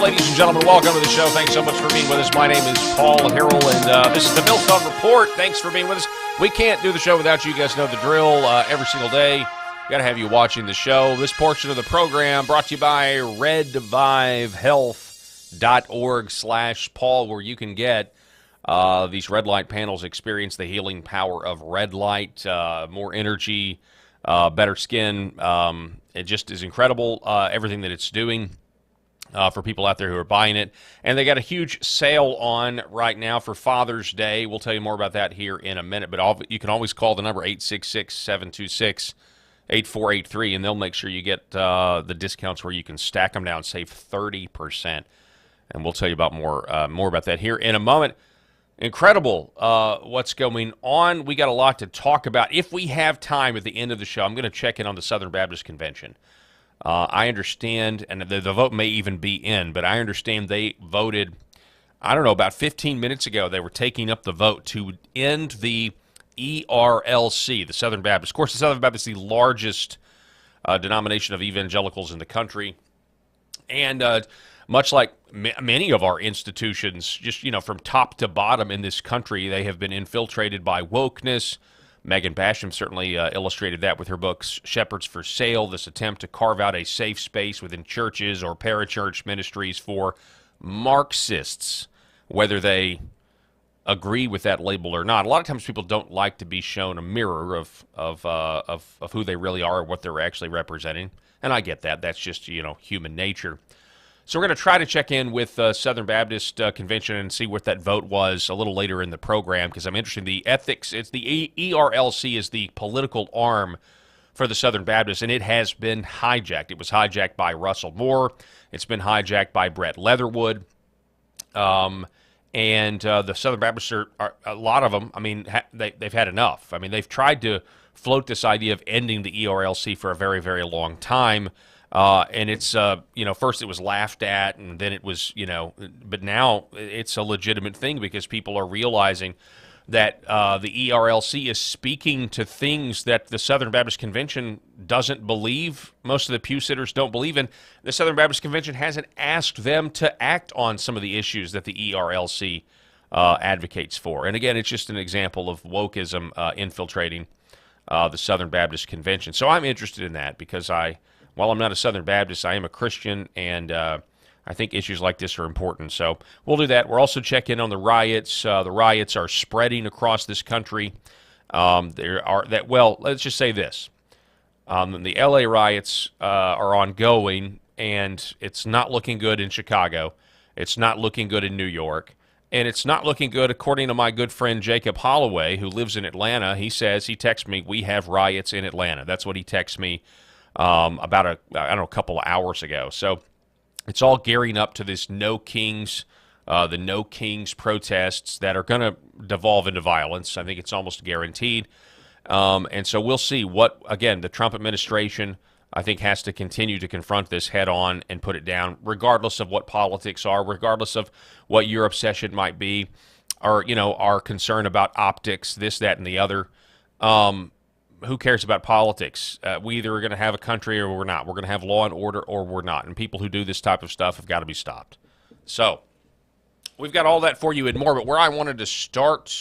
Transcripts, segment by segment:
Ladies and gentlemen, welcome to the show. Thanks so much for being with us. My name is Paul Harrell, and this is the Millstone Report. Thanks for being with us. We can't do the show without you. You guys know the drill. Every single day, got to have you watching the show. This portion of the program brought to you by reddivehealth.org/Paul, where you can get these red light panels, experience the healing power of red light, more energy, better skin. It just is incredible, everything that it's doing. For people out there who are buying it. And they got a huge sale on right now for Father's Day. We'll tell you more about that here in a minute. But you can always call the number 866-726-8483, and they'll make sure you get the discounts where you can stack them down, save 30%. And we'll tell you about more about that here in a moment. Incredible what's going on. We got a lot to talk about. If we have time at the end of the show, I'm going to check in on the Southern Baptist Convention. I understand, and the vote may even be in, but I understand they voted, I don't know, about 15 minutes ago, they were taking up the vote to end the ERLC, the Southern Baptist. Of course, the Southern Baptist is the largest denomination of evangelicals in the country. And much like many of our institutions, just, from top to bottom in this country, they have been infiltrated by wokeness. Megan Basham certainly illustrated that with her books, Shepherds for Sale, this attempt to carve out a safe space within churches or parachurch ministries for Marxists, whether they agree with that label or not. A lot of times people don't like to be shown a mirror of who they really are or what they're actually representing, and I get that. That's just, human nature. So we're going to try to check in with Southern Baptist Convention and see what that vote was a little later in the program, because I'm interested in the ethics. It's the ERLC is the political arm for the Southern Baptists, and it has been hijacked. It was hijacked by Russell Moore. It's been hijacked by Brett Leatherwood. And the Southern Baptists are a lot of them, they've had enough. They've tried to float this idea of ending the ERLC for a very, very long time. And it's, first it was laughed at, and then it was, but now it's a legitimate thing because people are realizing that the ERLC is speaking to things that the Southern Baptist Convention doesn't believe. Most of the pew sitters don't believe in. The Southern Baptist Convention hasn't asked them to act on some of the issues that the ERLC advocates for. And again, it's just an example of wokeism infiltrating the Southern Baptist Convention. So I'm interested in that because while I'm not a Southern Baptist, I am a Christian, and I think issues like this are important. So we'll do that. We'll also check in on the riots. The riots are spreading across this country. Let's just say this. The L.A. riots are ongoing, and it's not looking good in Chicago. It's not looking good in New York. And it's not looking good, according to my good friend Jacob Holloway, who lives in Atlanta. He texts me, we have riots in Atlanta. That's what he texts me about a couple of hours ago. So it's all gearing up to this No Kings, the No Kings protests that are going to devolve into violence. I think it's almost guaranteed. And so we'll see what, again, the Trump administration, I think, has to continue to confront this head on and put it down, regardless of what politics are, regardless of what your obsession might be, or, our concern about optics, this, that, and the other. Who cares about politics? We either are going to have a country or we're not. We're going to have law and order or we're not. And people who do this type of stuff have got to be stopped. So we've got all that for you and more. But where I wanted to start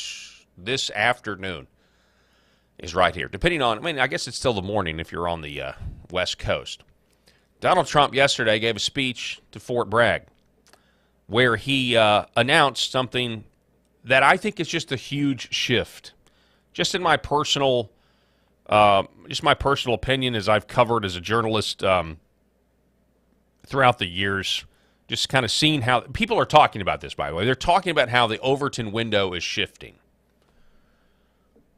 this afternoon is right here. Depending on, I guess it's still the morning if you're on the West Coast. Donald Trump yesterday gave a speech to Fort Bragg where he announced something that I think is just a huge shift. Just in my personal opinion, as I've covered as a journalist throughout the years, just kind of seeing how people are talking about this, by the way. They're talking about how the Overton window is shifting,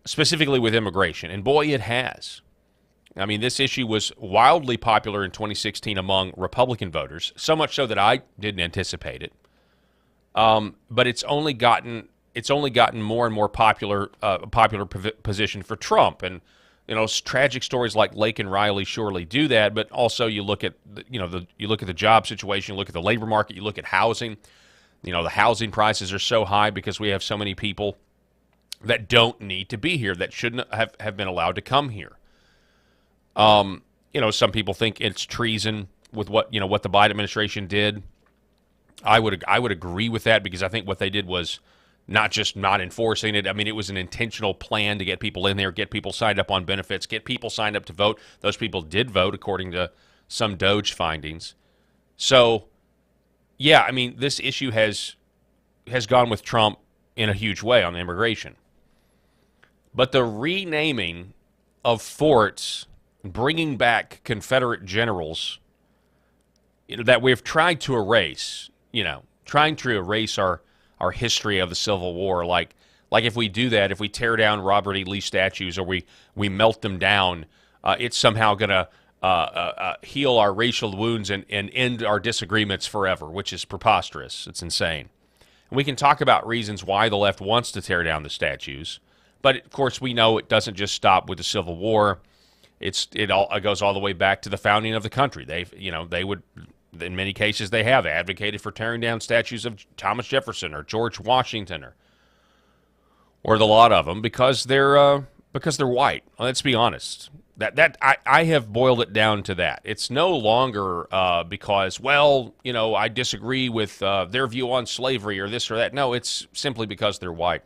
specifically with immigration. And boy, it has. This issue was wildly popular in 2016 among Republican voters, so much so that I didn't anticipate it. But it's only gotten more and more popular position for Trump. And tragic stories like Lake and Riley surely do that. But also, you look at you look at the job situation, you look at the labor market, you look at housing. The housing prices are so high because we have so many people that don't need to be here, that shouldn't have been allowed to come here. Some people think it's treason with what the Biden administration did. I would agree with that, because I think what they did was not just not enforcing it. It was an intentional plan to get people in there, get people signed up on benefits, get people signed up to vote. Those people did vote, according to some Doge findings. So, yeah, this issue has gone with Trump in a huge way on immigration. But the renaming of forts, bringing back Confederate generals that we've tried to erase, trying to erase our history of the Civil War. Like if we do that, if we tear down Robert E. Lee statues or we melt them down, it's somehow going to heal our racial wounds and end our disagreements forever, which is preposterous. It's insane. And we can talk about reasons why the left wants to tear down the statues. But, of course, we know it doesn't just stop with the Civil War. It goes all the way back to the founding of the country. They would, in many cases, they have advocated for tearing down statues of Thomas Jefferson or George Washington or the lot of them because they're white. Well, let's be honest. I have boiled it down to that. It's no longer because, I disagree with their view on slavery or this or that. No, it's simply because they're white.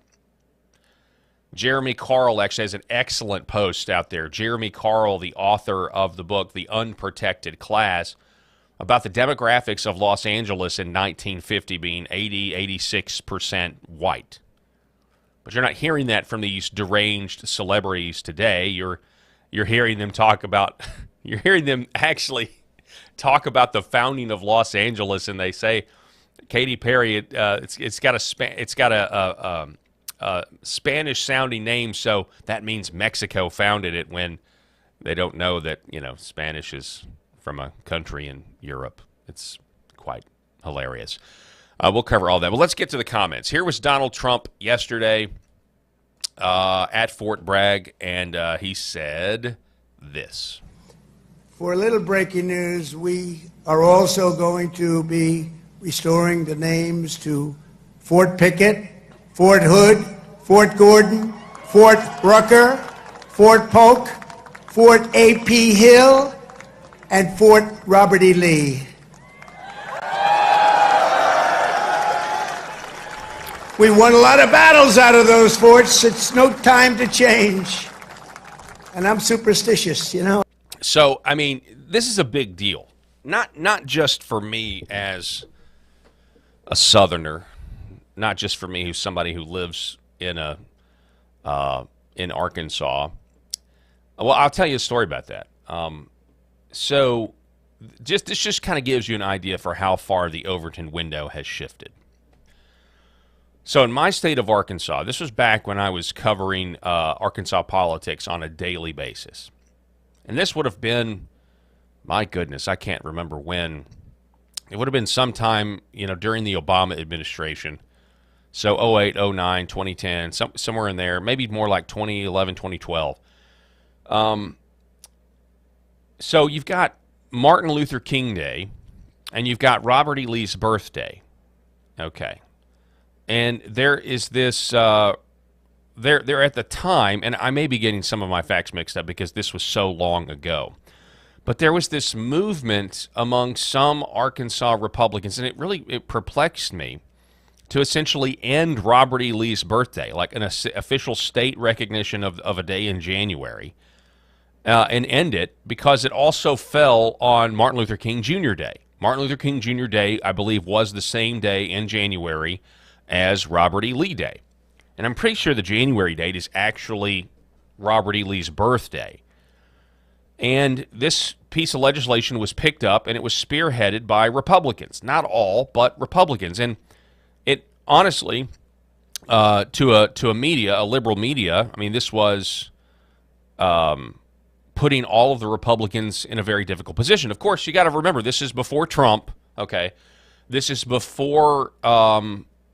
Jeremy Carl actually has an excellent post out there. Jeremy Carl, the author of the book, The Unprotected Class, about the demographics of Los Angeles in 1950 being 86% white. But you're not hearing that from these deranged celebrities today. You're hearing them actually talk about the founding of Los Angeles, and they say Katy Perry. It's got a Spanish-sounding name, so that means Mexico founded it, when they don't know that, Spanish is from a country in Europe. It's quite hilarious. We'll cover all that. But let's get to the comments. Here was Donald Trump yesterday at Fort Bragg, and he said this. For a little breaking news, we are also going to be restoring the names to Fort Pickett, Fort Hood, Fort Gordon, Fort Rucker, Fort Polk, Fort A.P. Hill, and Fort Robert E. Lee. We won a lot of battles out of those forts. It's no time to change. And I'm superstitious, So, this is a big deal. Not just for me as a Southerner, not just for me who's somebody who lives in Arkansas. Well, I'll tell you a story about that. So this just kind of gives you an idea for how far the Overton window has shifted. So in my state of Arkansas, this was back when I was covering Arkansas politics on a daily basis. And this would have been, my goodness, I can't remember when. It would have been sometime, during the Obama administration. So 08, 09, 2010, somewhere in there, maybe more like 2011, 2012. So you've got Martin Luther King Day, and you've got Robert E. Lee's birthday. Okay. And there is this, there at the time, and I may be getting some of my facts mixed up because this was so long ago, but there was this movement among some Arkansas Republicans, and it perplexed me, to essentially end Robert E. Lee's birthday, like an official state recognition of a day in January, and end it because it also fell on Martin Luther King Jr. Day. Martin Luther King Jr. Day, I believe, was the same day in January as Robert E. Lee Day. And I'm pretty sure the January date is actually Robert E. Lee's birthday. And this piece of legislation was picked up, and it was spearheaded by Republicans. Not all, but Republicans. And it honestly, to a media, a liberal media, I mean, this was putting all of the Republicans in a very difficult position. Of course, you got to remember, this is before Trump, okay? This is before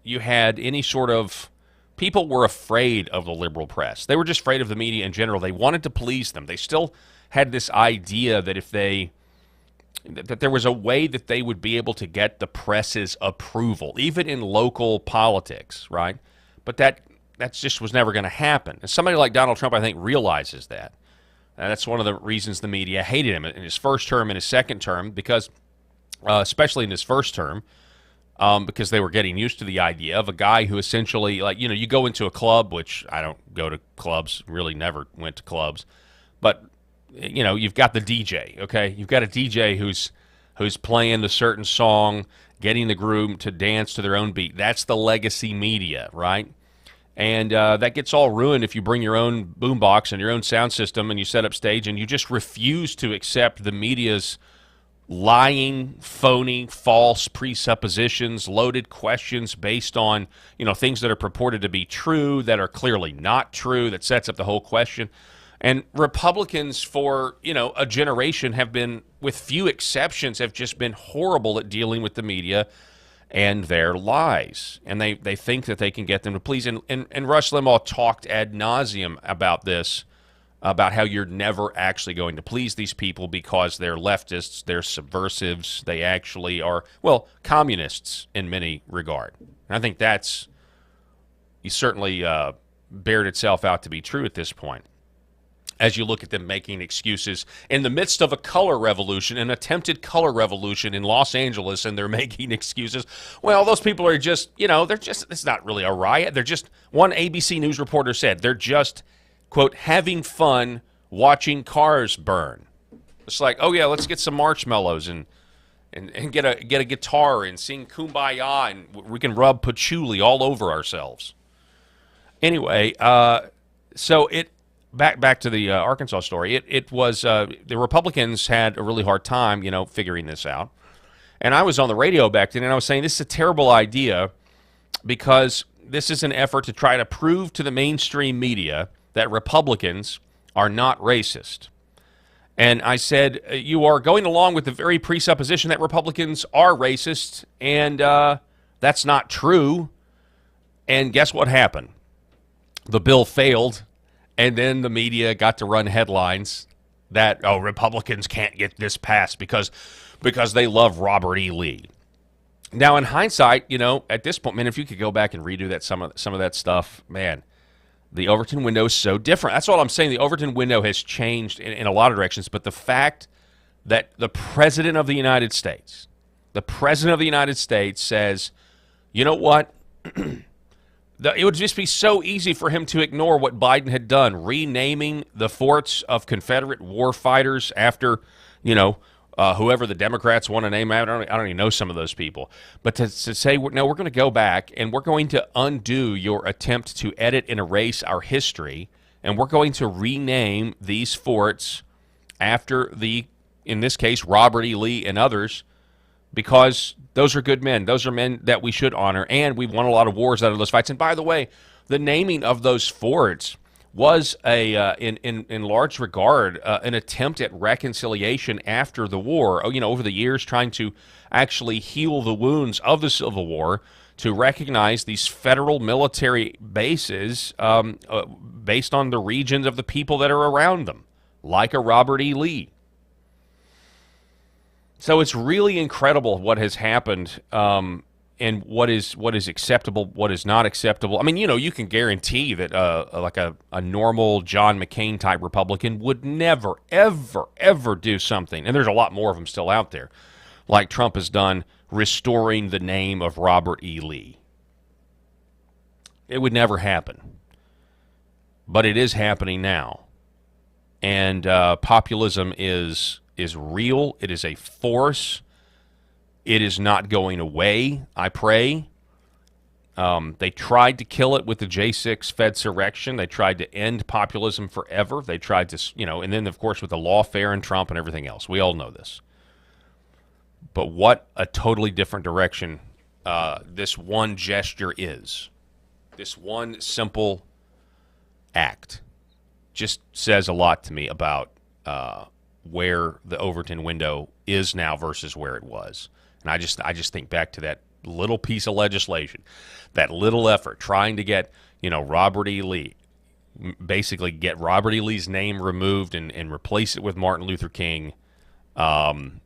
you had any sort of... People were afraid of the liberal press. They were just afraid of the media in general. They wanted to please them. They still had this idea that that there was a way that they would be able to get the press's approval, even in local politics, right? But that just was never going to happen. And somebody like Donald Trump, I think, realizes that. And that's one of the reasons the media hated him in his first term and his second term, because especially in his first term, because they were getting used to the idea of a guy who essentially, you go into a club, which I don't go to clubs, really never went to clubs, but, you've got the DJ, okay? You've got a DJ who's playing a certain song, getting the group to dance to their own beat. That's the legacy media, right? And that gets all ruined if you bring your own boombox and your own sound system and you set up stage and you just refuse to accept the media's lying, phony, false presuppositions, loaded questions based on, things that are purported to be true, that are clearly not true, that sets up the whole question. And Republicans for, a generation have been, with few exceptions, have just been horrible at dealing with the media and their lies. And they think that they can get them to please. And Rush Limbaugh talked ad nauseum about this, about how you're never actually going to please these people because they're leftists, they're subversives, they actually are, communists in many regard. And I think that's certainly bared itself out to be true at this point. As you look at them making excuses in the midst of a color revolution, an attempted color revolution in Los Angeles, and they're making excuses. Well, those people are just, it's not really a riot. They're just, one ABC News reporter said, they're just, quote, having fun watching cars burn. It's like, oh yeah, let's get some marshmallows and get a guitar and sing Kumbaya, and we can rub patchouli all over ourselves. Anyway, so back to the Arkansas story. It was the Republicans had a really hard time, figuring this out. And I was on the radio back then, and I was saying this is a terrible idea because this is an effort to try to prove to the mainstream media that Republicans are not racist. And I said, you are going along with the very presupposition that Republicans are racist, and that's not true. And guess what happened? The bill failed, and then the media got to run headlines that, Republicans can't get this passed because they love Robert E. Lee. Now, in hindsight, at this point, man, if you could go back and redo that some of that stuff, man, the Overton window is so different. That's all I'm saying. The Overton window has changed in a lot of directions, but the fact that the President of the United States says, you know what? It would just be so easy for him to ignore what Biden had done, renaming the forts of Confederate war fighters after, whoever the Democrats want to name. I don't even know some of those people. But to say, no, we're going to go back and we're going to undo your attempt to edit and erase our history, and we're going to rename these forts after the in this case, Robert E. Lee and others, because those are good men. Those are men that we should honor, and we've won a lot of wars out of those fights. And by the way, the naming of those forts was in large regard, an attempt at reconciliation after the war. Over the years, trying to actually heal the wounds of the Civil War, to recognize these federal military bases based on the regions of the people that are around them, like a Robert E. Lee. So it's really incredible what has happened, and what is acceptable, what is not acceptable. I mean, you can guarantee that like a normal John McCain type Republican would never, ever, ever do something, and there's a lot more of them still out there, like Trump has done, restoring the name of Robert E. Lee. It would never happen. But it is happening now. And populism is real. It is a force. It is not going away, I pray. They tried to kill it with the J6 Fedsurrection. They tried to end populism forever. They tried to, and then, of course, with the lawfare and Trump and everything else. We all know this. But what a totally different direction this one gesture is. This one simple act just says a lot to me about where the Overton window is now versus where it was. And I just think back to that little piece of legislation, that little effort trying to get, Robert E. Lee, basically get Robert E. Lee's name removed and replace it with Martin Luther King. And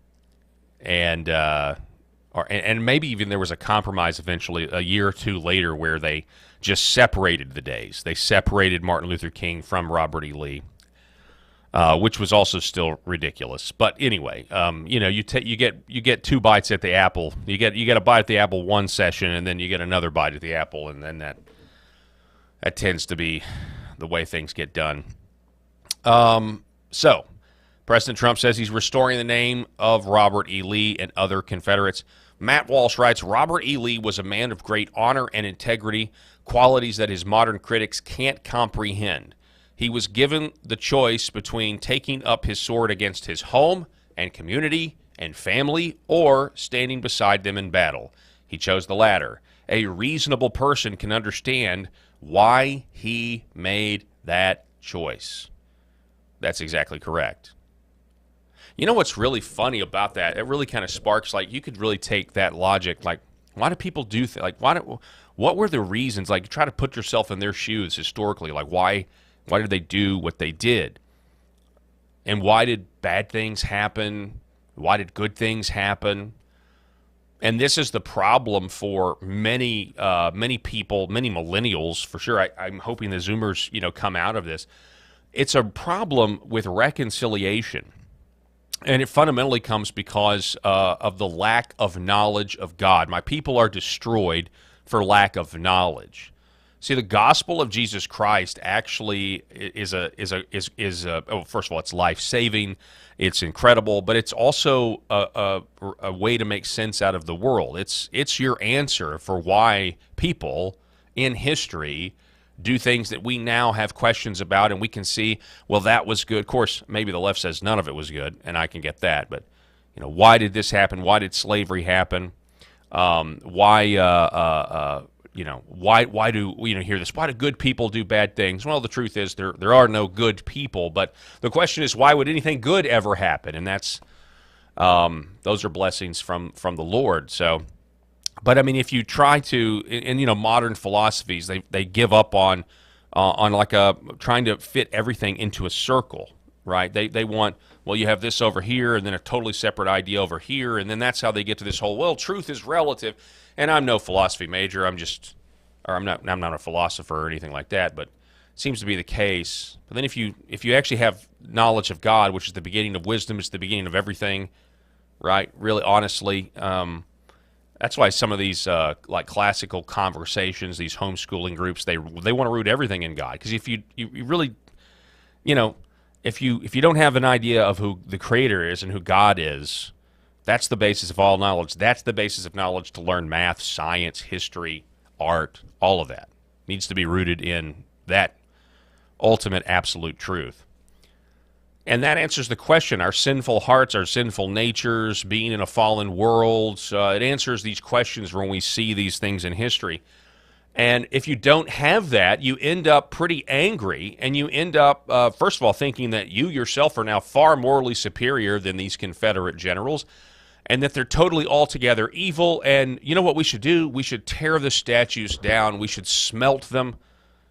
maybe even there was a compromise eventually a year or two later where they just separated the days. They separated Martin Luther King from Robert E. Lee, which was also still ridiculous. But anyway, you get two bites at the apple. You get a bite at the apple one session, and then you get another bite at the apple, and then that tends to be the way things get done. So President Trump says he's restoring the name of Robert E. Lee and other Confederates. Matt Walsh writes, Robert E. Lee was a man of great honor and integrity, qualities that his modern critics can't comprehend. He was given the choice between taking up his sword against his home and community and family or standing beside them in battle. He chose the latter. A reasonable person can understand why he made that choice. That's exactly correct. You know what's really funny about that? It really kind of sparks, like, you could really take that logic, like, why do people do things? Like, what were the reasons? Like, try to put yourself in their shoes historically. Like, why did they do what they did? And why did bad things happen? Why did good things happen? And this is the problem for many people, many millennials, for sure. I'm hoping the Zoomers, come out of this. It's a problem with reconciliation. And it fundamentally comes because of the lack of knowledge of God. My people are destroyed for lack of knowledge. See, the gospel of Jesus Christ actually is first of all, it's life-saving, it's incredible, but it's also a way to make sense out of the world. It's your answer for why people in history do things that we now have questions about, and we can see, well, that was good. Of course, maybe the left says none of it was good, and I can get that. But why did this happen? Why did slavery happen? Why do hear this? Why do good people do bad things? Well, the truth is there are no good people. But the question is, why would anything good ever happen? And that's those are blessings from the Lord. So. But I mean, if you try to, in modern philosophies, they give up on like trying to fit everything into a circle, right? They want, well, you have this over here, and then a totally separate idea over here, and then that's how they get to this whole, well, truth is relative. And I'm no philosophy major. I'm not a philosopher or anything like that. But it seems to be the case. But then if you actually have knowledge of God, which is the beginning of wisdom, it's the beginning of everything, right? Really, honestly. That's why some of these like classical conversations, these homeschooling groups, they want to root everything in God. Because if you really, if you don't have an idea of who the Creator is and who God is, that's the basis of all knowledge. That's the basis of knowledge to learn math, science, history, art, all of that needs to be rooted in that ultimate absolute truth. And that answers the question, our sinful hearts, our sinful natures, being in a fallen world. It answers these questions when we see these things in history. And if you don't have that, you end up pretty angry, and you end up, first of all, thinking that you yourself are now far morally superior than these Confederate generals, and that they're totally altogether evil. And you know what we should do? We should tear the statues down. We should smelt them.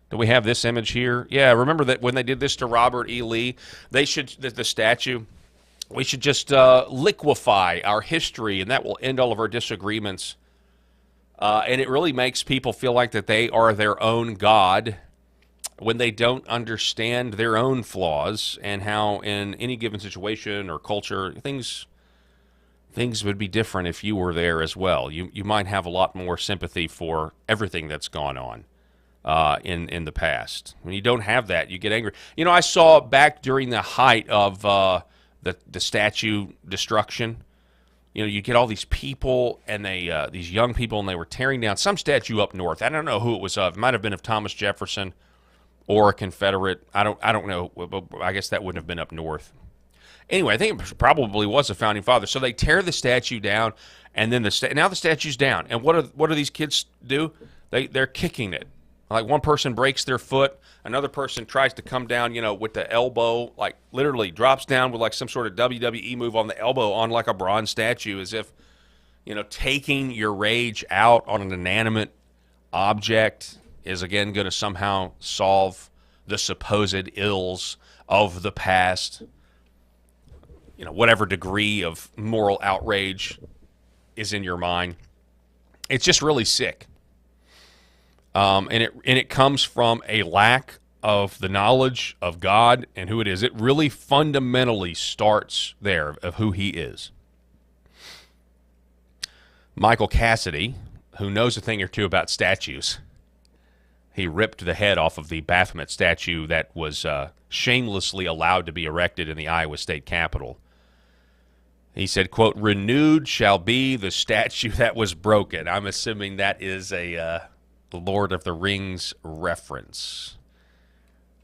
Do we have this image here? Yeah, remember that when they did this to Robert E. Lee, they should, the statue, we should just liquefy our history, and that will end all of our disagreements. And it really makes people feel like that they are their own God when they don't understand their own flaws and how in any given situation or culture, things would be different if you were there as well. You might have a lot more sympathy for everything that's gone on in the past. When you don't have that, you get angry. You know, I saw back during the height of the statue destruction, you know, you get all these people and these young people, and they were tearing down some statue up north. I don't know who it was of. It might have been of Thomas Jefferson or a Confederate. I don't know. I guess that wouldn't have been up north. Anyway, I think it probably was a founding father. So they tear the statue down, and then now the statue's down. And what do these kids do? They're kicking it. Like one person breaks their foot, another person tries to come down, you know, with the elbow, like literally drops down with like some sort of WWE move on the elbow on like a bronze statue, as if, you know, taking your rage out on an inanimate object is again going to somehow solve the supposed ills of the past. You know, whatever degree of moral outrage is in your mind. It's just really sick. And it comes from a lack of the knowledge of God and who it is. It really fundamentally starts there of who he is. Michael Cassidy, who knows a thing or two about statues, he ripped the head off of the Baphomet statue that was shamelessly allowed to be erected in the Iowa State Capitol. He said, quote, "Renewed shall be the statue that was broken." I'm assuming that is a Lord of the Rings reference,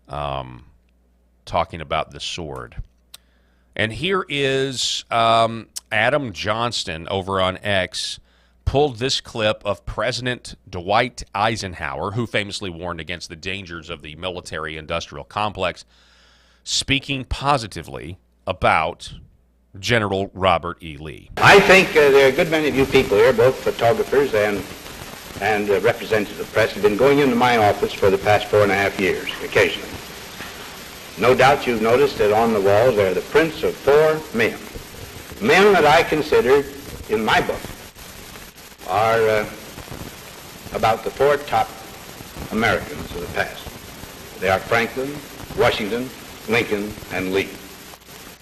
talking about the sword. And here is Adam Johnston over on X pulled this clip of President Dwight Eisenhower, who famously warned against the dangers of the military-industrial complex, speaking positively about General Robert E. Lee. I think there are a good many of you people here, both photographers and representatives of the press, have been going into my office for the past 4.5 years, occasionally. No doubt you've noticed that on the walls there are the prints of 4 men. Men that I consider, in my book, are about the 4 top Americans of the past. They are Franklin, Washington, Lincoln, and Lee.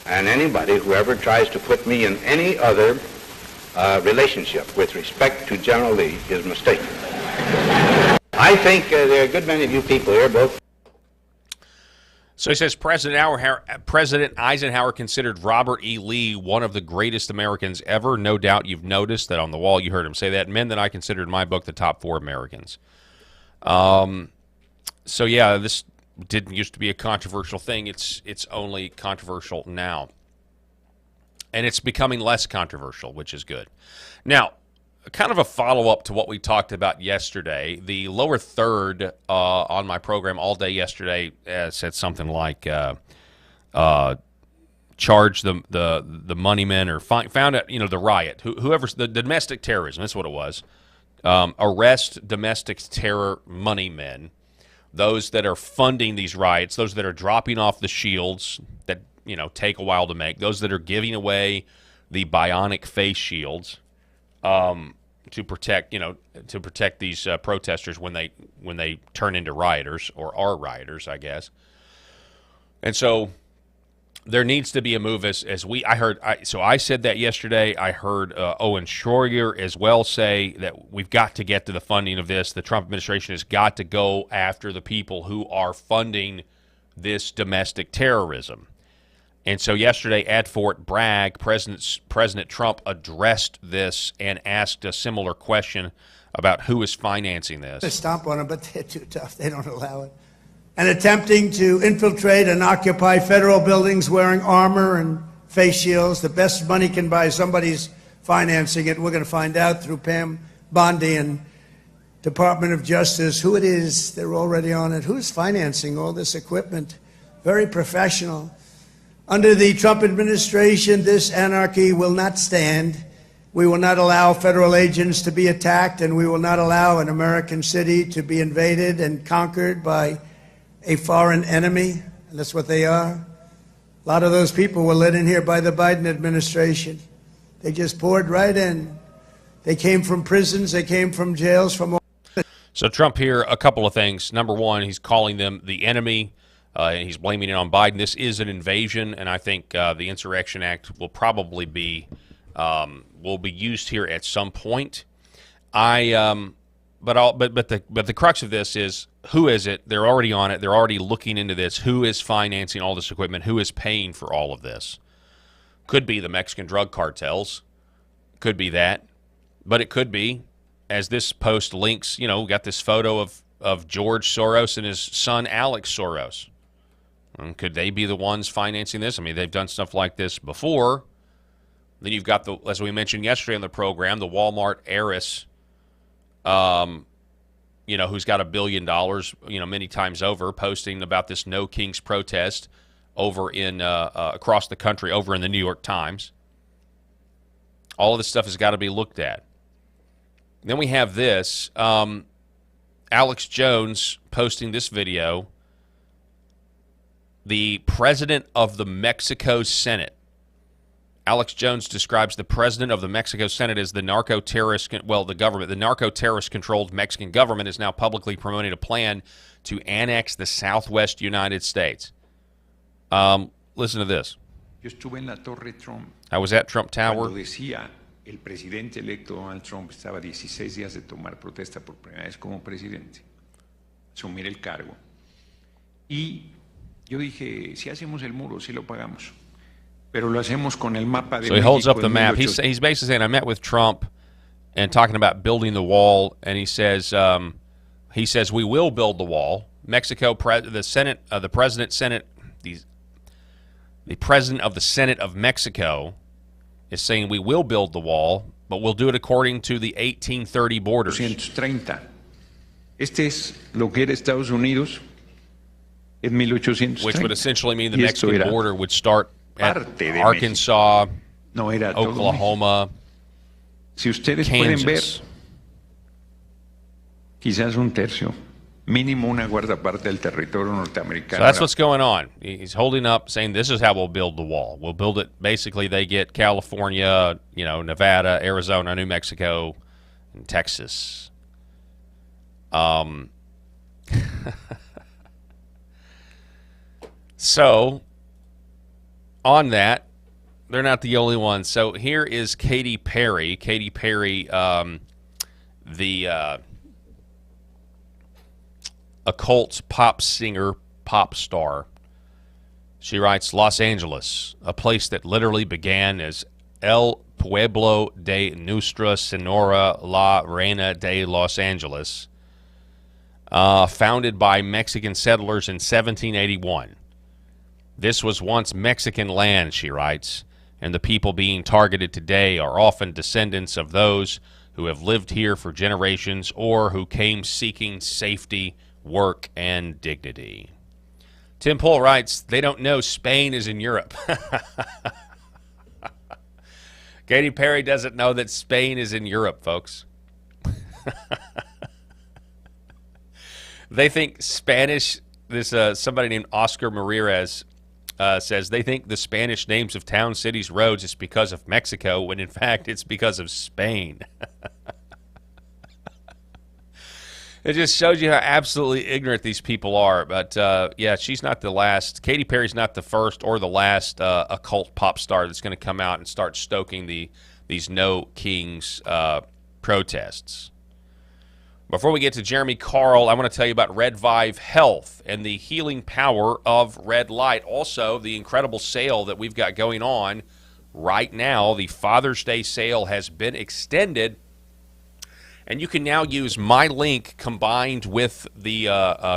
And anybody who ever tries to put me in any other relationship with respect to General Lee is mistaken. I think there are a good many of you people here, both. So he says President Eisenhower considered Robert E. Lee one of the greatest Americans ever. No doubt you've noticed that on the wall. You heard him say that. Men that I considered in my book the top 4 Americans. So yeah, this didn't used to be a controversial thing. It's only controversial now. And it's becoming less controversial, which is good. Now, kind of a follow-up to what we talked about yesterday. The lower third on my program all day yesterday said something like charge the money men, or found out, you know, the riot, whoever's the domestic terrorism, that's what it was. Arrest domestic terror money men, those that are funding these riots, those that are dropping off the shields that, you know, take a while to make, those that are giving away the bionic face shields to protect these protesters when they turn into rioters, or are rioters, I guess. And so there needs to be a move I said that yesterday. I heard Owen Schroyer as well say that we've got to get to the funding of this. The Trump administration has got to go after the people who are funding this domestic terrorism. And so yesterday at Fort Bragg, President Trump addressed this and asked a similar question about who is financing this. They stomp on them, but they're too tough. They don't allow it. and attempting to infiltrate and occupy federal buildings wearing armor and face shields. The best money can buy, somebody's financing it. We're going to find out through Pam Bondi and Department of Justice who it is. They're already on it. Who's financing all this equipment? Very professional. Under the Trump administration, this anarchy will not stand. We will not allow federal agents to be attacked, and we will not allow an American city to be invaded and conquered by a foreign enemy, and that's what they are. A lot of those people were let in here by the Biden administration. They just poured right in. They came from prisons, they came from jails, from all. So Trump here, a couple of things. Number one, he's calling them the enemy. He's blaming it on Biden. This is an invasion, and I think the Insurrection Act will probably be used here at some point. But the crux of this is, who is it? They're already on it. They're already looking into this. Who is financing all this equipment? Who is paying for all of this? Could be the Mexican drug cartels. Could be that. But it could be, as this post links, we got this photo of George Soros and his son Alex Soros. And could they be the ones financing this? I mean, they've done stuff like this before. Then you've got, as we mentioned yesterday on the program, the Walmart heiress, who's got $1 billion, many times over, posting about this No Kings protest over in across the country, over in the New York Times. All of this stuff has got to be looked at. Then we have this, Alex Jones posting this video, the president of the Mexico Senate. Alex Jones describes the president of the Mexico Senate as the narco-terrorist-controlled Mexican government is now publicly promoting a plan to annex the southwest United States. Listen to this. Yo estuve en la Torre Trump. I was at Trump Tower. Cuando decía el presidente electo Donald Trump estaba 16 días de tomar protesta por primera vez como presidente, asumir el cargo. Y yo dije, si hacemos el muro, si lo pagamos. Pero lo hacemos con el mapa de So he holds up the map. He's basically saying, I met with Trump and talking about building the wall, and he says we will build the wall. Mexico, the Senate, the president of the Senate of Mexico is saying we will build the wall, but we'll do it according to the 1830 borders. 1830. Este es lo que era Estados Unidos en 1830. Which would essentially mean the Mexican border would start at Arkansas, no era Oklahoma, si ustedes Kansas. Pueden ver, quizás un tercio, mínimo una cuarta parte del territorio norteamericano. So that's what's going on. He's holding up, saying this is how we'll build the wall. We'll build it. Basically, they get California, Nevada, Arizona, New Mexico, and Texas. So, on that, they're not the only ones. So here is Katy Perry. Katy Perry, the occult pop singer, pop star. She writes, Los Angeles, a place that literally began as El Pueblo de Nuestra Senora La Reina de Los Angeles, founded by Mexican settlers in 1781. This was once Mexican land, she writes, and the people being targeted today are often descendants of those who have lived here for generations or who came seeking safety, work, and dignity. Tim Pool writes, they don't know Spain is in Europe. Katy Perry doesn't know that Spain is in Europe, folks. They think Spanish, somebody named Oscar Marirez says they think the Spanish names of towns, cities, roads is because of Mexico, when in fact it's because of Spain. It just shows you how absolutely ignorant these people are. But, yeah, she's not the last. Katy Perry's not the first or the last occult pop star that's going to come out and start stoking these No Kings protests. Before we get to Jeremy Carl, I want to tell you about Redvive Health and the healing power of red light. Also, the incredible sale that we've got going on right now. The Father's Day sale has been extended, And you can now use my link combined with the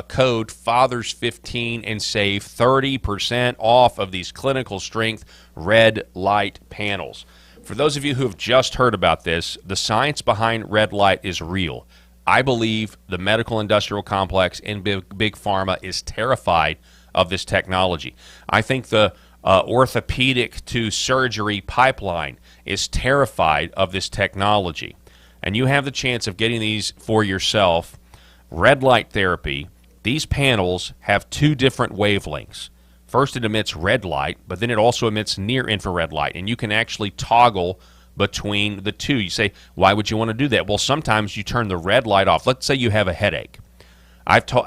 code FATHERS15 and save 30% off of these clinical strength red light panels. For those of you who have just heard about this, the science behind red light is real. I believe the medical industrial complex and big pharma is terrified of this technology. I think the orthopedic to surgery pipeline is terrified of this technology. And you have the chance of getting these for yourself. Red light therapy, these panels have 2 different wavelengths. First, it emits red light, but then it also emits near infrared light, and you can actually toggle between the 2. You say, why would you want to do that? Well, sometimes you turn the red light off. Let's say you have a headache.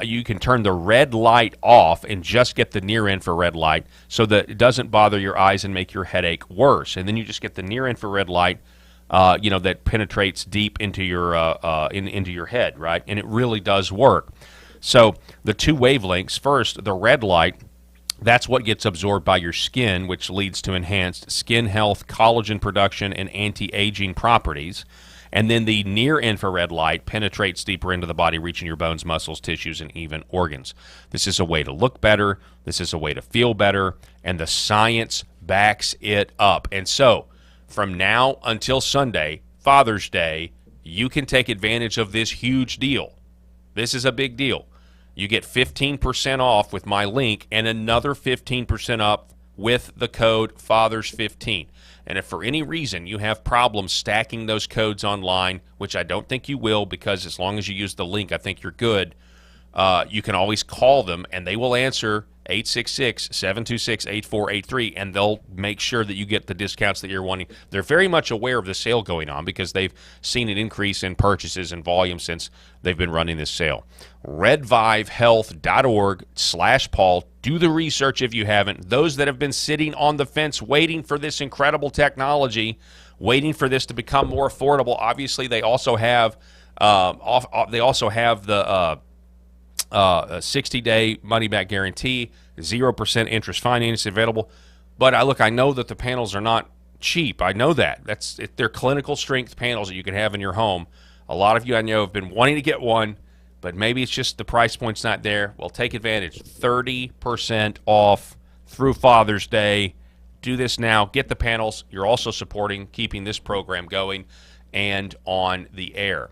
You can turn the red light off and just get the near infrared light so that it doesn't bother your eyes and make your headache worse. And then you just get the near infrared light that penetrates deep into your into your head, right? And it really does work. So the 2 wavelengths, first, the red light, that's what gets absorbed by your skin, which leads to enhanced skin health, collagen production, and anti-aging properties. And then the near-infrared light penetrates deeper into the body, reaching your bones, muscles, tissues, and even organs. This is a way to look better. This is a way to feel better. And the science backs it up. And so, from now until Sunday, Father's Day, you can take advantage of this huge deal. This is a big deal. You get 15% off with my link and another 15% up with the code FATHERS15. And if for any reason you have problems stacking those codes online, which I don't think you will, because as long as you use the link, I think you're good, you can always call them and they will answer 866-726-8483, and they'll make sure that you get the discounts that you're wanting. They're very much aware of the sale going on because they've seen an increase in purchases and volume since they've been running this sale. redvivehealth.org/Paul. Do the research if you haven't. Those that have been sitting on the fence waiting for this incredible technology, waiting for this to become more affordable. Obviously, they also have the 60-day money-back guarantee, 0% interest finance available. But I know that the panels are not cheap. I know that. They're clinical strength panels that you can have in your home. A lot of you I know have been wanting to get one, but maybe it's just the price point's not there. Well, take advantage. 30% off through Father's Day. Do this now. Get the panels. You're also supporting keeping this program going and on the air.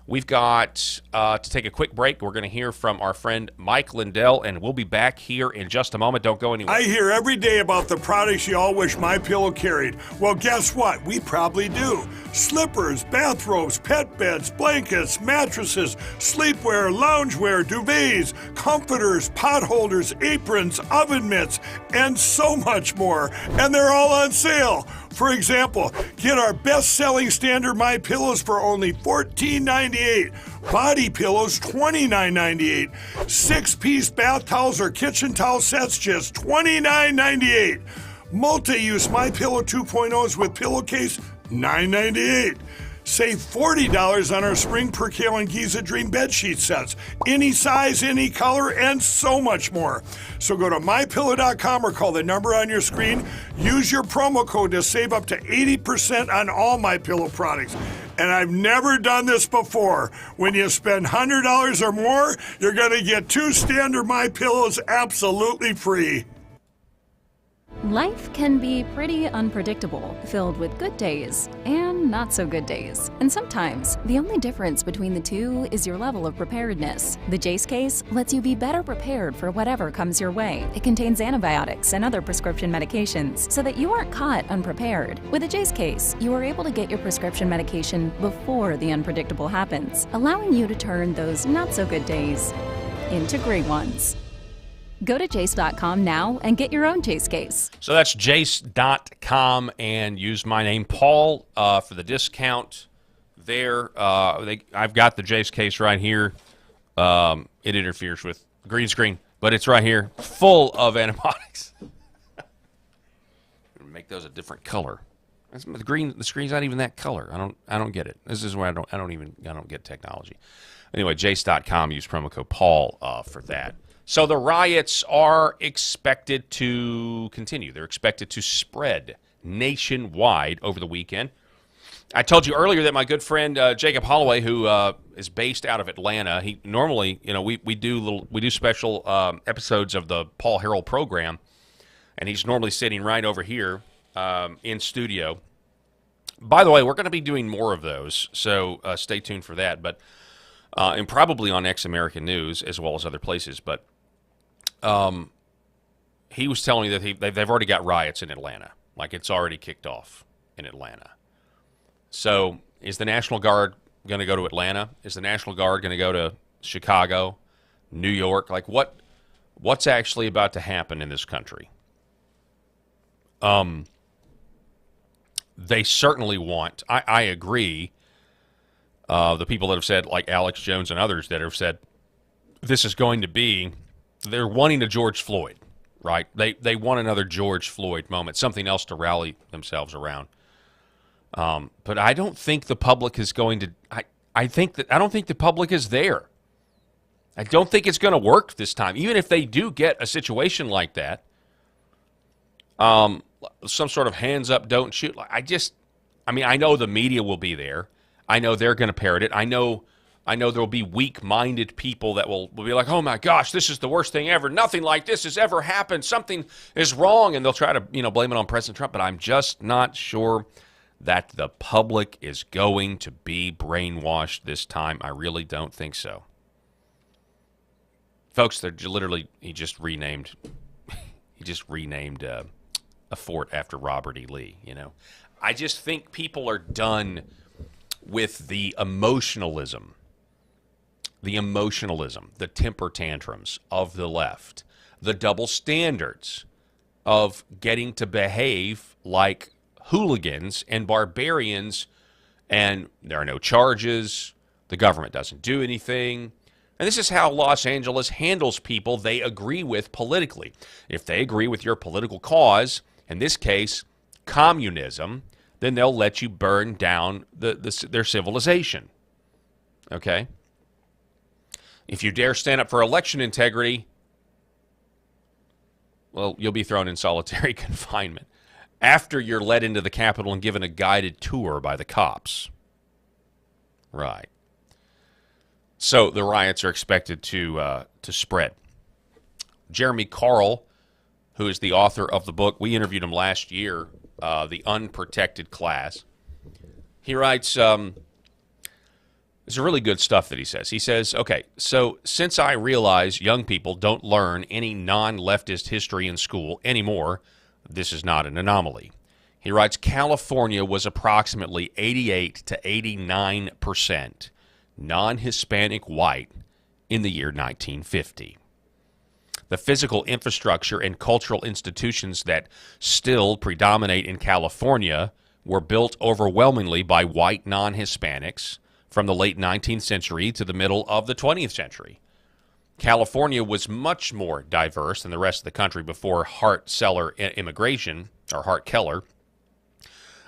We've got to take a quick break. We're going to hear from our friend Mike Lindell, and we'll be back here in just a moment. Don't go anywhere. I hear every day about the products you all wish MyPillow carried. Well, guess what? We probably do. Slippers, bathrobes, pet beds, blankets, mattresses, sleepwear, loungewear, duvets, comforters, pot holders, aprons, oven mitts, and so much more. And they're all on sale. For example, get our best-selling standard MyPillows for only $14.98. Body pillows, $29.98. 6-piece bath towels or kitchen towel sets, just $29.98. Multi-use MyPillow 2.0s with pillowcase, $9.98. Save $40 on our Spring Percale and Giza Dream bedsheet sets. Any size, any color, and so much more. So go to MyPillow.com or call the number on your screen. Use your promo code to save up to 80% on all MyPillow products. And I've never done this before. When you spend $100 or more, you're going to get 2 standard MyPillows absolutely free. Life can be pretty unpredictable, filled with good days and not so good days. And sometimes, the only difference between the two is your level of preparedness. The Jace case lets you be better prepared for whatever comes your way. It contains antibiotics and other prescription medications so that you aren't caught unprepared. With the Jace case, you are able to get your prescription medication before the unpredictable happens, allowing you to turn those not so good days into great ones. Go to jace.com now and get your own Jace case. So that's jace.com, and use my name, Paul, for the discount there. I've got the Jace case right here. It interferes with green screen, but it's right here, full of antibiotics. Make those a different color. The screen's not even that color. I don't get it. This is where I don't get technology. Anyway, jace.com, use promo code Paul for that. So the riots are expected to continue. They're expected to spread nationwide over the weekend. I told you earlier that my good friend Jacob Holloway, who is based out of Atlanta, he normally, we do special episodes of the Paul Harrell program, and he's normally sitting right over here in studio. By the way, we're going to be doing more of those, so stay tuned for that. But and probably on Ex American News as well as other places. But he was telling me that they've already got riots in Atlanta, like it's already kicked off in Atlanta. So is the National Guard going to go to Atlanta? Is the National Guard going to go to Chicago, New York? Like what's actually about to happen in this country? They certainly want, I agree, the people that have said, like Alex Jones and others that have said, this is going to be, they're wanting a George Floyd, right? They want another George Floyd moment, something else to rally themselves around. But I don't think the public is going to, I don't think the public is there. I don't think it's going to work this time. Even if they do get a situation like that, some sort of hands up, don't shoot. I know the media will be there. I know they're going to parrot it. I know there'll be weak-minded people that will be like, oh my gosh, this is the worst thing ever. Nothing like this has ever happened. Something is wrong. And they'll try to, blame it on President Trump. But I'm just not sure that the public is going to be brainwashed this time. I really don't think so. Folks, he just renamed a fort after Robert E. Lee, I just think people are done with the emotionalism, the temper tantrums of the left, the double standards of getting to behave like hooligans and barbarians, and there are no charges, the government doesn't do anything. And this is how Los Angeles handles people they agree with politically. If they agree with your political cause, in this case, communism, then they'll let you burn down their civilization. Okay? If you dare stand up for election integrity, well, you'll be thrown in solitary confinement after you're led into the Capitol and given a guided tour by the cops. Right. So the riots are expected to spread. Jeremy Carl, who is the author of the book, we interviewed him last year, The Unprotected Class. He writes, there's really good stuff that he says. He says, okay, so since I realize young people don't learn any non-leftist history in school anymore, this is not an anomaly. He writes, California was approximately 88 to 89% non-Hispanic white in the year 1950. The physical infrastructure and cultural institutions that still predominate in California were built overwhelmingly by white non-Hispanics from the late 19th century to the middle of the 20th century. California was much more diverse than the rest of the country before Hart-Celler immigration, or Hart-Keller,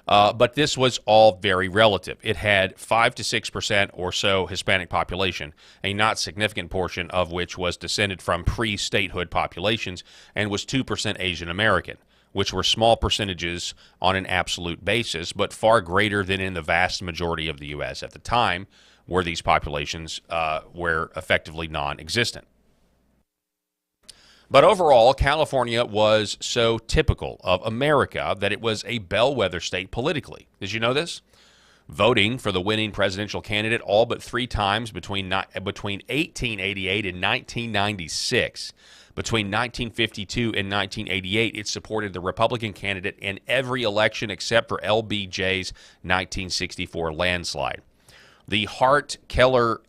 but this was all very relative. It had 5 to 6% or so Hispanic population, a not significant portion of which was descended from pre-statehood populations, and was 2% Asian American, which were small percentages on an absolute basis, but far greater than in the vast majority of the U.S. at the time, where these populations were effectively non-existent. But overall, California was so typical of America that it was a bellwether state politically. Did you know this? Voting for the winning presidential candidate all but 3 times between 1888 and 1996. Between 1952 and 1988, it supported the Republican candidate in every election except for LBJ's 1964 landslide. The Hart-Keller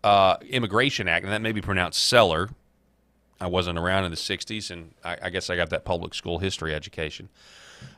Immigration Act, and that may be pronounced Seller. I wasn't around in the 60s, and I guess I got that public school history education.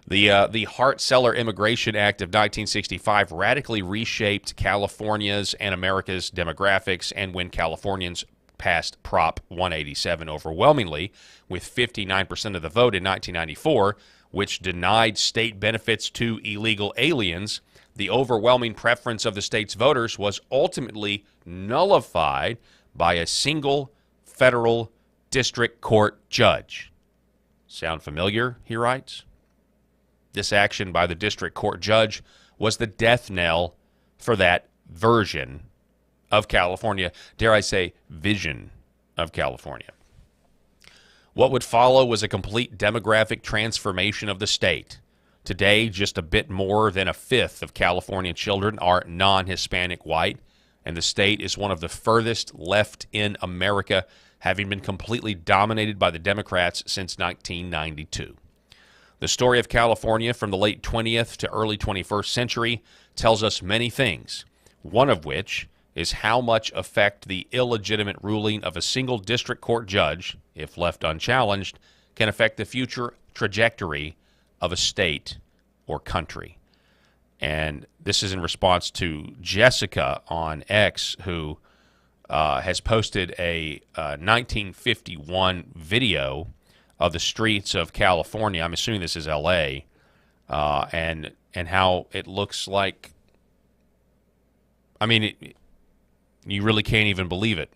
The Hart-Celler Immigration Act of 1965 radically reshaped California's and America's demographics, and when Californians passed Prop 187 overwhelmingly, with 59% of the vote in 1994, which denied state benefits to illegal aliens, the overwhelming preference of the state's voters was ultimately nullified by a single federal district court judge. Sound familiar, he writes? This action by the district court judge was the death knell for that version of California, dare I say, vision of California. What would follow was a complete demographic transformation of the state. Today, just a bit more than a fifth of California children are non-Hispanic white, and the state is one of the furthest left in America, having been completely dominated by the Democrats since 1992. The story of California from the late 20th to early 21st century tells us many things, one of which is how much effect the illegitimate ruling of a single district court judge, if left unchallenged, can affect the future trajectory of a state or country. And this is in response to Jessica on X, who has posted a 1951 video of the streets of California. I'm assuming this is L.A., and how it looks like, I mean, you really can't even believe it,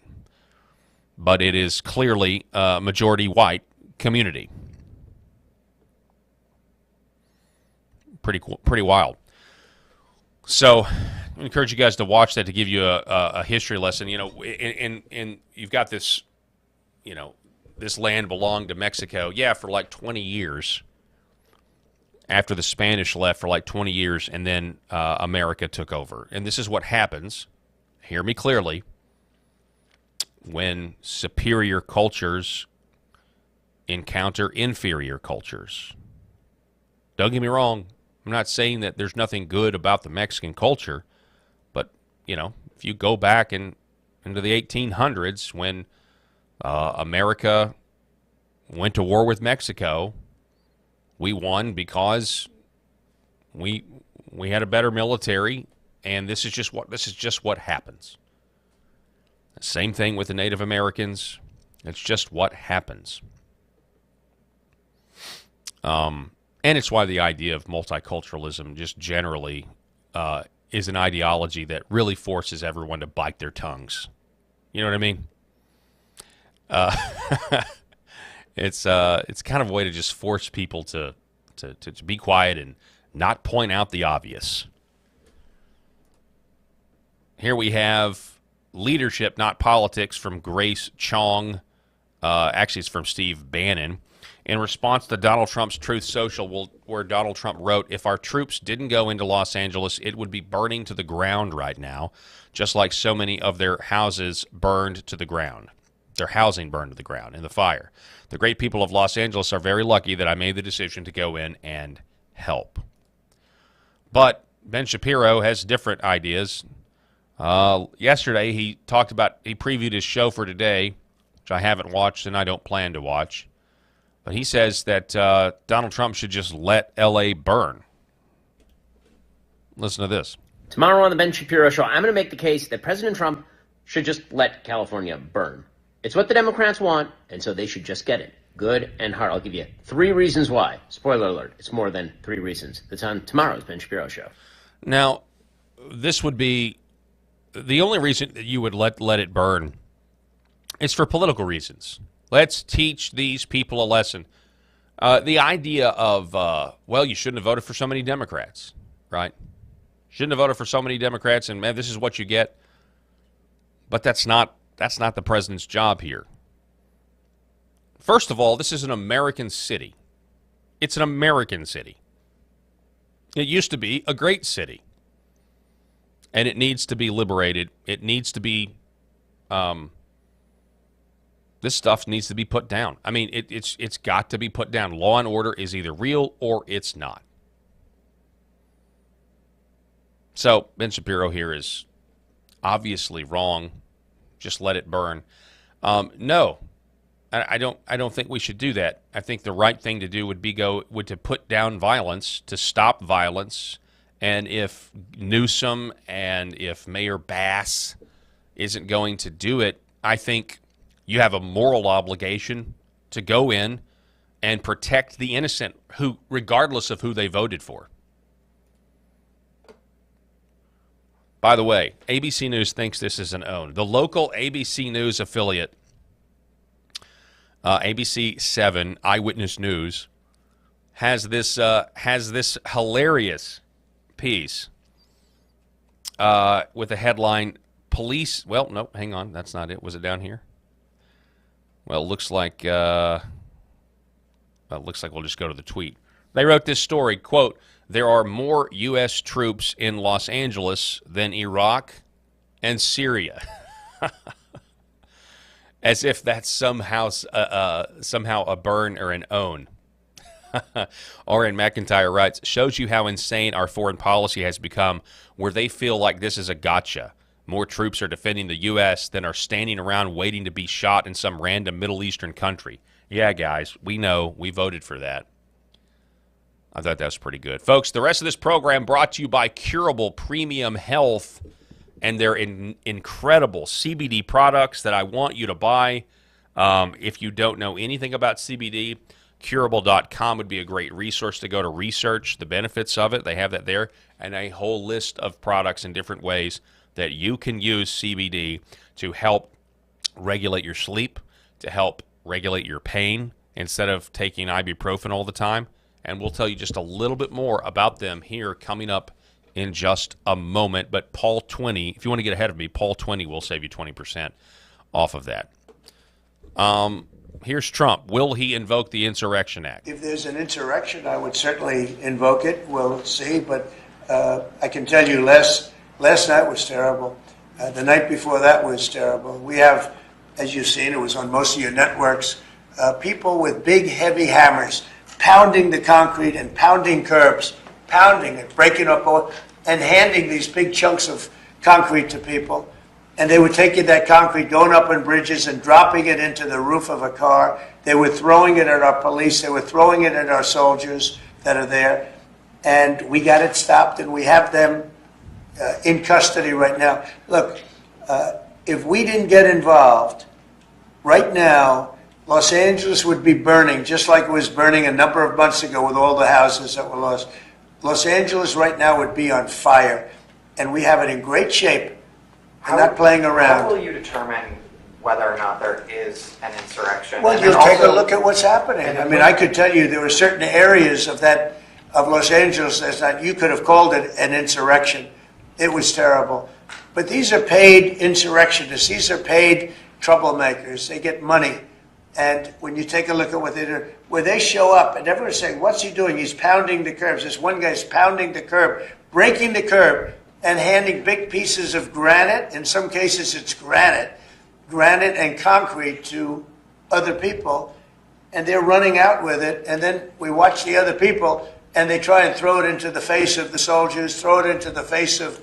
but it is clearly a majority white community. Pretty wild. So I encourage you guys to watch that to give you a history lesson. You know, in you've got this, you know, this land belonged to Mexico, for like 20 years. After the Spanish left, for like 20 years, and then America took over. And this is what happens, hear me clearly, when superior cultures encounter inferior cultures. Don't get me wrong. I'm not saying that there's nothing good about the Mexican culture, but, you know, if you go back into the 1800s when America went to war with Mexico, we won because we had a better military, and this is just what happens. Same thing with the Native Americans. It's just what happens. And it's why the idea of multiculturalism just generally is an ideology that really forces everyone to bite their tongues. You know what I mean? It's kind of a way to just force people to be quiet and not point out the obvious. Here we have leadership, not politics, from Grace Chong. Actually, it's from Steve Bannon. In response to Donald Trump's Truth Social, where Donald Trump wrote, "If our troops didn't go into Los Angeles, it would be burning to the ground right now, just like so many of their houses burned to the ground. Their housing burned to the ground in the fire. The great people of Los Angeles are very lucky that I made the decision to go in and help." But Ben Shapiro has different ideas. Yesterday, he previewed his show for today, which I haven't watched and I don't plan to watch. But he says that Donald Trump should just let L.A. burn. Listen to this. Tomorrow on the Ben Shapiro Show, I'm going to make the case that President Trump should just let California burn. It's what the Democrats want, and so they should just get it. Good and hard. I'll give you 3 reasons why. Spoiler alert, it's more than 3 reasons. That's on tomorrow's Ben Shapiro Show. Now, this would be the only reason that you would let it burn is for political reasons. Let's teach these people a lesson. The idea of, you shouldn't have voted for so many Democrats, right? Shouldn't have voted for so many Democrats, and man, this is what you get. But that's not the president's job here. First of all, this is an American city. It's an American city. It used to be a great city. And it needs to be liberated. It needs to be, this stuff needs to be put down. I mean, it's got to be put down. Law and order is either real or it's not. So Ben Shapiro here is obviously wrong. Just let it burn. No, I don't think we should do that. I think the right thing to do would to put down violence, to stop violence. And if Newsom and if Mayor Bass isn't going to do it, I think you have a moral obligation to go in and protect the innocent, regardless of who they voted for. By the way, ABC News thinks this is an own. The local ABC News affiliate, ABC 7 Eyewitness News, has this hilarious piece with a headline, police, well, no, hang on, that's not it. Was it down here? Well, it looks like we'll just go to the tweet. They wrote this story, quote, there are more U.S. troops in Los Angeles than Iraq and Syria. As if that's somehow a burn or an own. Orrin McIntyre writes, shows you how insane our foreign policy has become, where they feel like this is a gotcha. More troops are defending the U.S. than are standing around waiting to be shot in some random Middle Eastern country. Yeah, guys, we know. We voted for that. I thought that was pretty good. Folks, the rest of this program brought to you by Curable Premium Health and their incredible CBD products that I want you to buy. If you don't know anything about CBD, curable.com would be a great resource to go to research the benefits of it. They have that there, and a whole list of products in different ways that you can use CBD to help regulate your sleep, to help regulate your pain instead of taking ibuprofen all the time. And we'll tell you just a little bit more about them here coming up in just a moment. But Paul 20, if you want to get ahead of me, Paul 20 will save you 20% off of that. Here's Trump. Will he invoke the Insurrection Act? If there's an insurrection, I would certainly invoke it. We'll see. But I can tell you last night was terrible. The night before that was terrible. We have, as you've seen, it was on most of your networks, people with big, heavy hammers pounding the concrete and pounding curbs, pounding it, breaking up all, and handing these big chunks of concrete to people. And they were taking that concrete, going up on bridges and dropping it into the roof of a car. They were throwing it at our police. They were throwing it at our soldiers that are there. And we got it stopped, and we have them in custody right now. Look, if we didn't get involved, right now, Los Angeles would be burning, just like it was burning a number of months ago with all the houses that were lost. Los Angeles right now would be on fire, and we have it in great shape. We're not playing around. How will you determine whether or not there is an insurrection? Well, you'll take a look at what's happening. I mean, I could tell you there were certain areas of Los Angeles that you could have called it an insurrection. It was terrible. But these are paid insurrectionists. These are paid troublemakers. They get money. And when you take a look at what they do, where they show up and everyone's saying, what's he doing? He's pounding the curbs. This one guy's pounding the curb, breaking the curb, and handing big pieces of granite. In some cases, it's granite and concrete to other people. And they're running out with it. And then we watch the other people, and they try and throw it into the face of the soldiers, throw it into the face of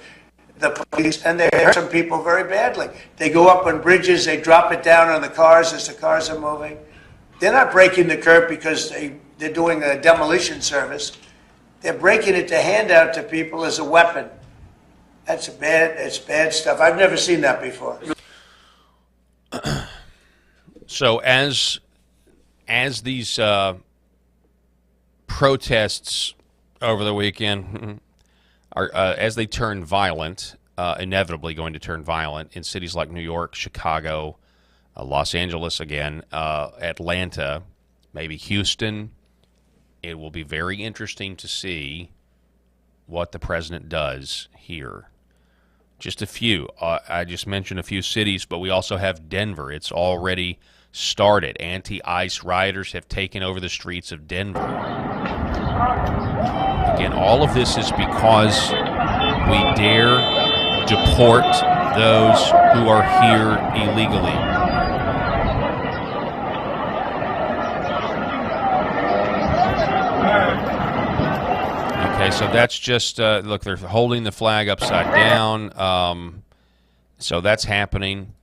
the police, and they hurt some people very badly. They go up on bridges, they drop it down on the cars as the cars are moving. They're not breaking the curb because they're doing a demolition service. They're breaking it to hand out to people as a weapon. It's bad stuff. I've never seen that before. So as these protests over the weekend are as they turn violent, inevitably going to turn violent in cities like New York, Chicago, Los Angeles again, Atlanta, maybe Houston, it will be very interesting to see what the president does here. Just a few. I just mentioned a few cities, but we also have Denver. It's already started. Anti-ICE rioters have taken over the streets of Denver. Again, all of this is because we dare deport those who are here illegally. Okay, so that's just, look, they're holding the flag upside down. So that's happening.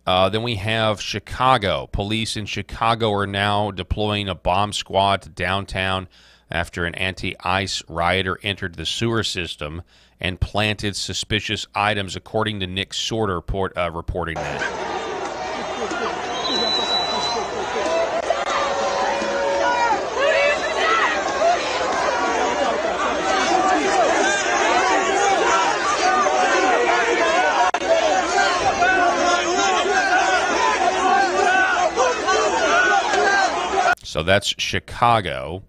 Then we have Chicago. Police in Chicago are now deploying a bomb squad to downtown after an anti-ICE rioter entered the sewer system and planted suspicious items, according to Nick Sorter reporting that. So that's Chicago.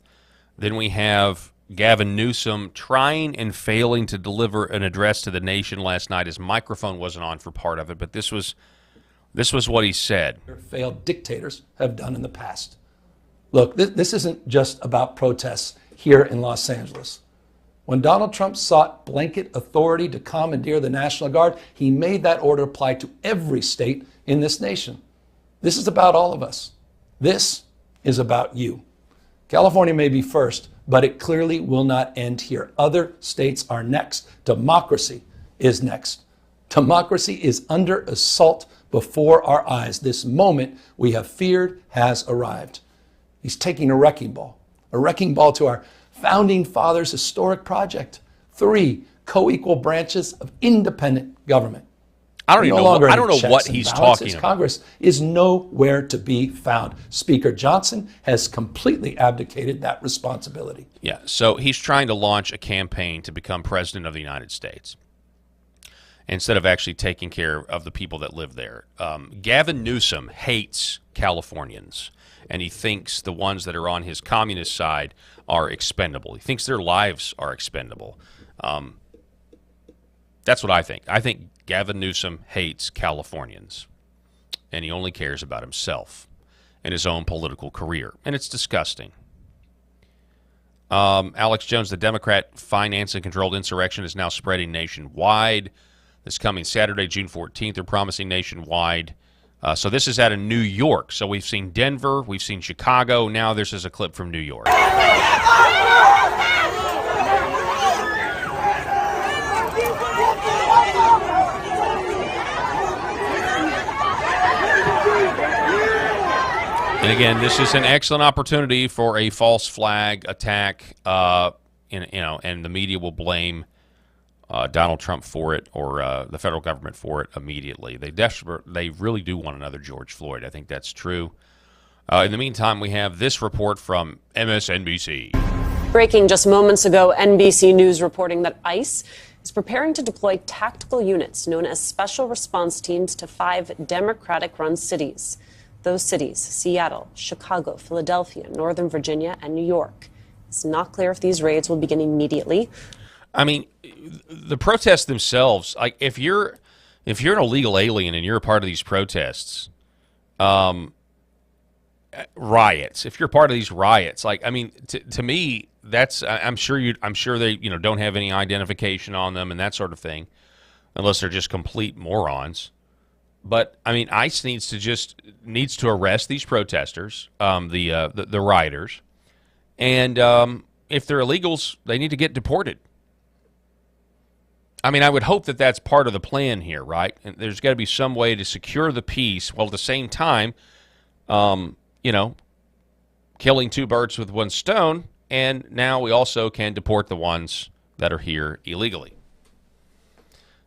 Then we have Gavin Newsom trying and failing to deliver an address to the nation last night. His microphone wasn't on for part of it, but this was what he said. Failed dictators have done in the past. Look, this isn't just about protests here in Los Angeles. When Donald Trump sought blanket authority to commandeer the National Guard, he made that order apply to every state in this nation. This is about all of us. This is about you. California may be first, but it clearly will not end here. Other states are next. Democracy is next. Democracy is under assault before our eyes. This moment we have feared has arrived. He's taking a wrecking ball to our founding fathers' historic project. 3 co-equal branches of independent government. I don't know what he's talking about. Congress is nowhere to be found. Speaker Johnson has completely abdicated that responsibility. Yeah, so he's trying to launch a campaign to become president of the United States instead of actually taking care of the people that live there. Gavin Newsom hates Californians, and he thinks the ones that are on his communist side are expendable. He thinks their lives are expendable. That's what I think. I think Gavin Newsom hates Californians, and he only cares about himself and his own political career, and it's disgusting. Alex Jones, the Democrat finance and controlled insurrection is now spreading nationwide. This coming Saturday, June 14th, they're promising nationwide. So this is out of New York. So we've seen Denver, we've seen Chicago. Now this is a clip from New York. And again, this is an excellent opportunity for a false flag attack, and the media will blame Donald Trump for it, or the federal government for it immediately. They really do want another George Floyd. I think that's true. In the meantime, we have this report from MSNBC. Breaking just moments ago, NBC News reporting that ICE is preparing to deploy tactical units known as Special Response Teams to 5 Democratic-run cities. Those cities, Seattle, Chicago, Philadelphia, Northern Virginia, and New York. It's not clear if these raids will begin immediately. I mean, the protests themselves, like if you're an illegal alien and you're a part of these protests, riots, if you're part of these riots, like, I mean, to me, that's, I'm sure they, don't have any identification on them and that sort of thing, unless they're just complete morons. But I mean, ICE needs to arrest these protesters, the rioters, and if they're illegals, they need to get deported. I mean, I would hope that that's part of the plan here, right? And there's got to be some way to secure the peace while at the same time, killing 2 birds with 1 stone. And now we also can deport the ones that are here illegally.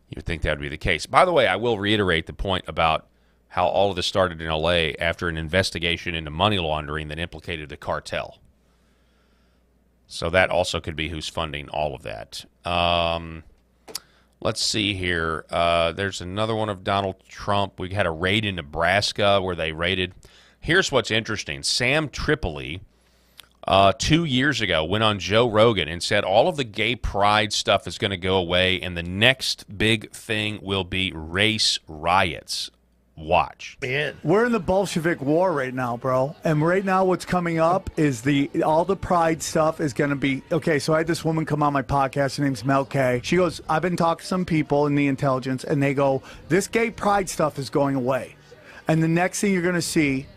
You would think that would be the case. By the way, I will reiterate the point about how all of this started in L.A. after an investigation into money laundering that implicated the cartel. So that also could be who's funding all of that. Let's see here. There's another one of Donald Trump. We had a raid in Nebraska where they raided. Here's what's interesting. Sam Tripoli, 2 years ago, went on Joe Rogan and said all of the gay pride stuff is going to go away and the next big thing will be race riots. Watch. We're in the Bolshevik War right now, bro. And right now what's coming up is all the pride stuff is going to be... Okay, so I had this woman come on my podcast. Her name's Mel K. She goes, I've been talking to some people in the intelligence, and they go, this gay pride stuff is going away. And the next thing you're going to see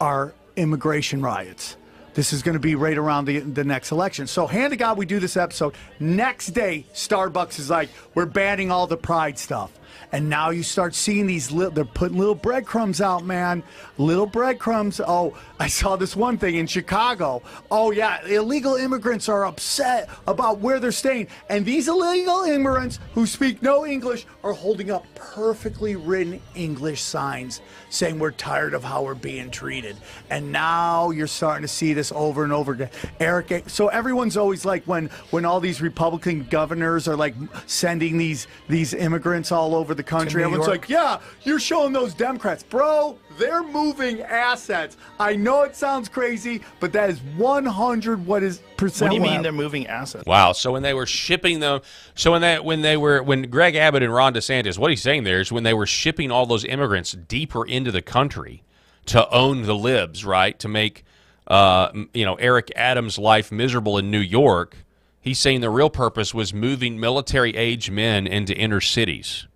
are immigration riots. This is going to be right around the next election. So hand to God we do this episode. Next day, Starbucks is like, we're banning all the pride stuff. And now you start seeing these, they're putting little breadcrumbs out, man. Little breadcrumbs. Oh, I saw this one thing in Chicago. Oh, yeah, illegal immigrants are upset about where they're staying. And these illegal immigrants who speak no English are holding up perfectly written English signs saying we're tired of how we're being treated. And now you're starting to see this over and over again. Eric, so everyone's always like when all these Republican governors are like sending these immigrants all over the country. New Everyone's York? like, yeah, you're showing those Democrats. Bro, they're moving assets. I know it sounds crazy, but that is 100 what do you mean they're moving assets? Wow. So when they were shipping them, so when Greg Abbott and Ron DeSantis, what he's saying there is when they were shipping all those immigrants deeper into the country to own the libs, right? To make, Eric Adams' life miserable in New York. He's saying the real purpose was moving military-age men into inner cities.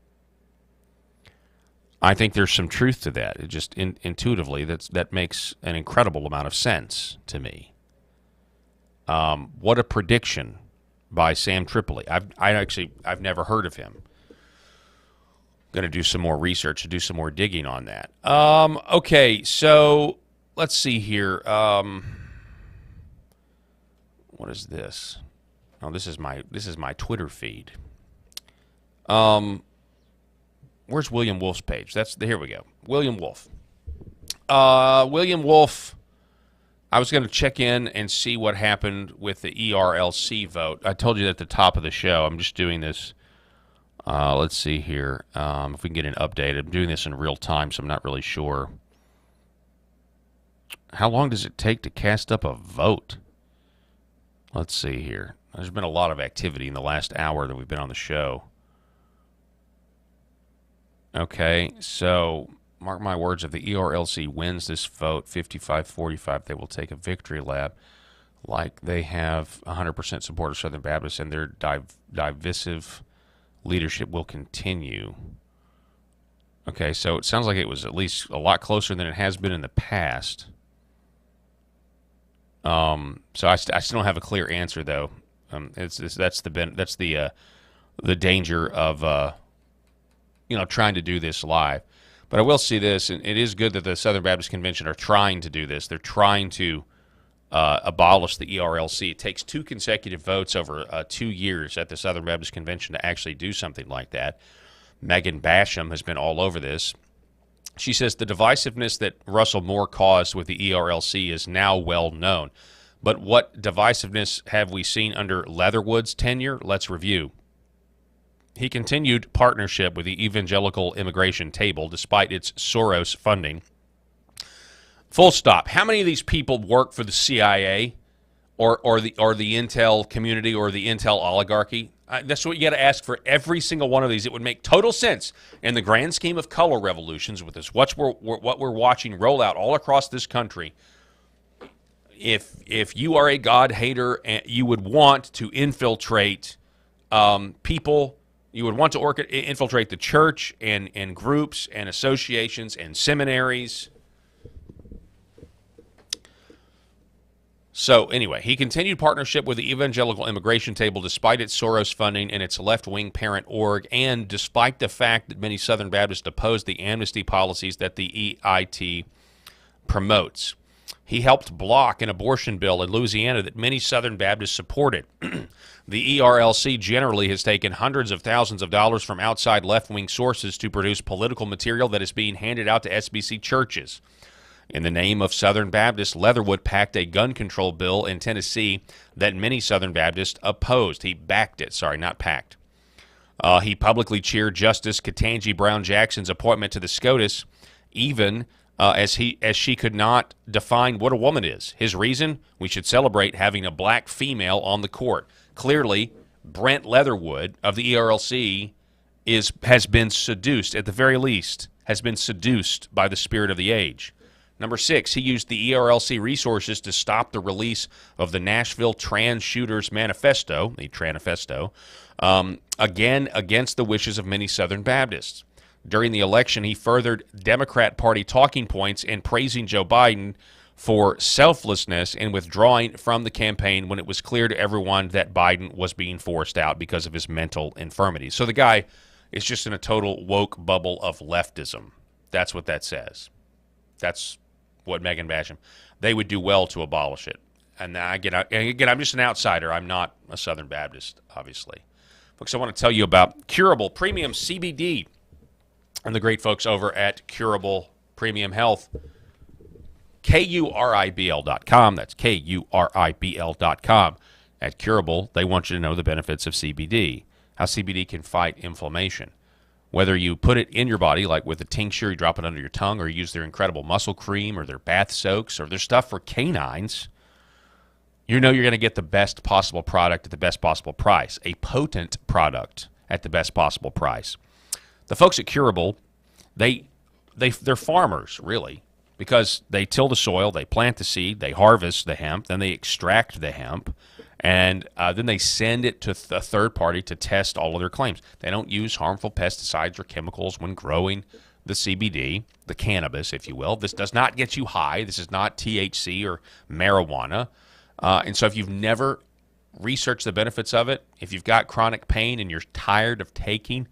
I think there's some truth to that. It just intuitively, that makes an incredible amount of sense to me. What a prediction by Sam Tripoli. I've never heard of him. Going to do some more research, to do some more digging on that. Okay, so let's see here. What is this? Oh, this is my Twitter feed. Where's William Wolf's page? Here we go. William Wolf. William Wolf. I was going to check in and see what happened with the ERLC vote. I told you at the top of the show. I'm just doing this. Let's see here. If we can get an update. I'm doing this in real time, so I'm not really sure. How long does it take to cast up a vote? Let's see here. There's been a lot of activity in the last hour that we've been on the show. Okay, so mark my words, if the ERLC wins this vote 55-45, they will take a victory lap like they have 100% support of Southern Baptists, and their divisive leadership will continue. Okay, so it sounds like it was at least a lot closer than it has been in the past. So I still don't have a clear answer, though. That's the danger of trying to do this live. But I will see this, and it is good that the Southern Baptist Convention are trying to do this. They're trying to abolish the ERLC. It takes 2 consecutive votes over 2 years at the Southern Baptist Convention to actually do something like that. Megan Basham has been all over this. She says the divisiveness that Russell Moore caused with the ERLC is now well known. But what divisiveness have we seen under Leatherwood's tenure? Let's review. He continued partnership with the evangelical immigration table despite its Soros funding. Full stop. How many of these people work for the CIA or the intel community or the intel oligarchy? That's what you got to ask for every single one of these. It would make total sense in the grand scheme of color revolutions with this what we're watching roll out all across this country. If you are a God hater, you would want to infiltrate people. You would want to infiltrate the church and groups and associations and seminaries. So anyway, he continued partnership with the Evangelical Immigration Table despite its Soros funding and its left-wing parent org, and despite the fact that many Southern Baptists opposed the amnesty policies that the EIT promotes. He helped block an abortion bill in Louisiana that many Southern Baptists supported. The ERLC generally has taken hundreds of thousands of dollars from outside left-wing sources to produce political material that is being handed out to SBC churches. In the name of Southern Baptists, Leatherwood packed a gun control bill in Tennessee that many Southern Baptists opposed. He backed it, not packed. He publicly cheered Justice Ketanji Brown Jackson's appointment to the SCOTUS, even as she could not define what a woman is. His reason? We should celebrate having a black female on the court. Clearly, Brent Leatherwood of the ERLC has been seduced, at the very least, has been seduced by the spirit of the age. Number 6, he used the ERLC resources to stop the release of the Nashville Trans Shooters Manifesto, the Tranifesto, again against the wishes of many Southern Baptists. During the election, he furthered Democrat Party talking points and praising Joe Biden for selflessness in withdrawing from the campaign when it was clear to everyone that Biden was being forced out because of his mental infirmity. So the guy is just in a total woke bubble of leftism. That's what that says. That's what Megan Basham. They would do well to abolish it. And again, I'm just an outsider. I'm not a Southern Baptist, obviously. Folks, I want to tell you about Curable Premium CBD and the great folks over at Curable Premium Health. KURIBL.com. That's KURIBL.com. At Curable, they want you to know the benefits of CBD, how CBD can fight inflammation. Whether you put it in your body, like with a tincture, you drop it under your tongue, or you use their incredible muscle cream or their bath soaks or their stuff for canines, you know you're going to get the best possible product at the best possible price, a potent product at the best possible price. The folks at Curable, they're farmers, really, because they till the soil, they plant the seed, they harvest the hemp, then they extract the hemp, and then they send it to a third party to test all of their claims. They don't use harmful pesticides or chemicals when growing the CBD, the cannabis, if you will. This does not get you high. This is not THC or marijuana. And so if you've never researched the benefits of it, if you've got chronic pain and you're tired of taking,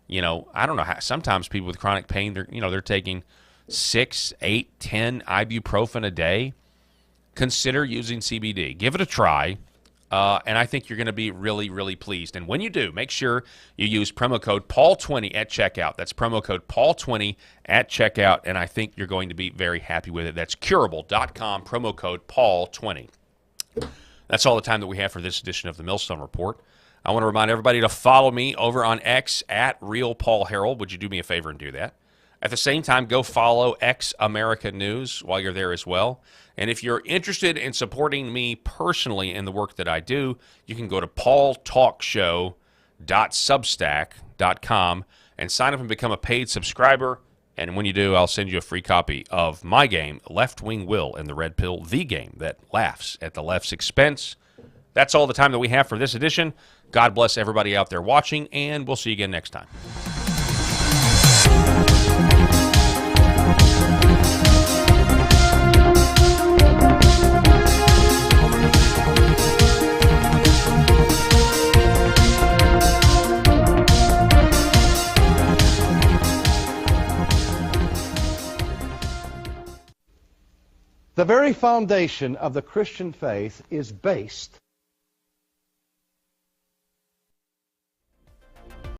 I don't know how, sometimes people with chronic pain, they're taking 6, 8, 10 ibuprofen a day. Consider using CBD. Give it a try. And I think you're going to be really, really pleased. And when you do, make sure you use promo code Paul20 at checkout. That's promo code Paul20 at checkout, and I think you're going to be very happy with it. That's curable.com, promo code Paul20. That's all the time that we have for this edition of the Millstone Report. I want to remind everybody to follow me over on X at Real Paul Harrell. Would you do me a favor and do that? At the same time, go follow X America News while you're there as well. And if you're interested in supporting me personally in the work that I do, you can go to paultalkshow.substack.com and sign up and become a paid subscriber. And when you do, I'll send you a free copy of my game, Left Wing Will and the Red Pill, the game that laughs at the left's expense. That's all the time that we have for this edition. God bless everybody out there watching, and we'll see you again next time. The very foundation of the Christian faith is based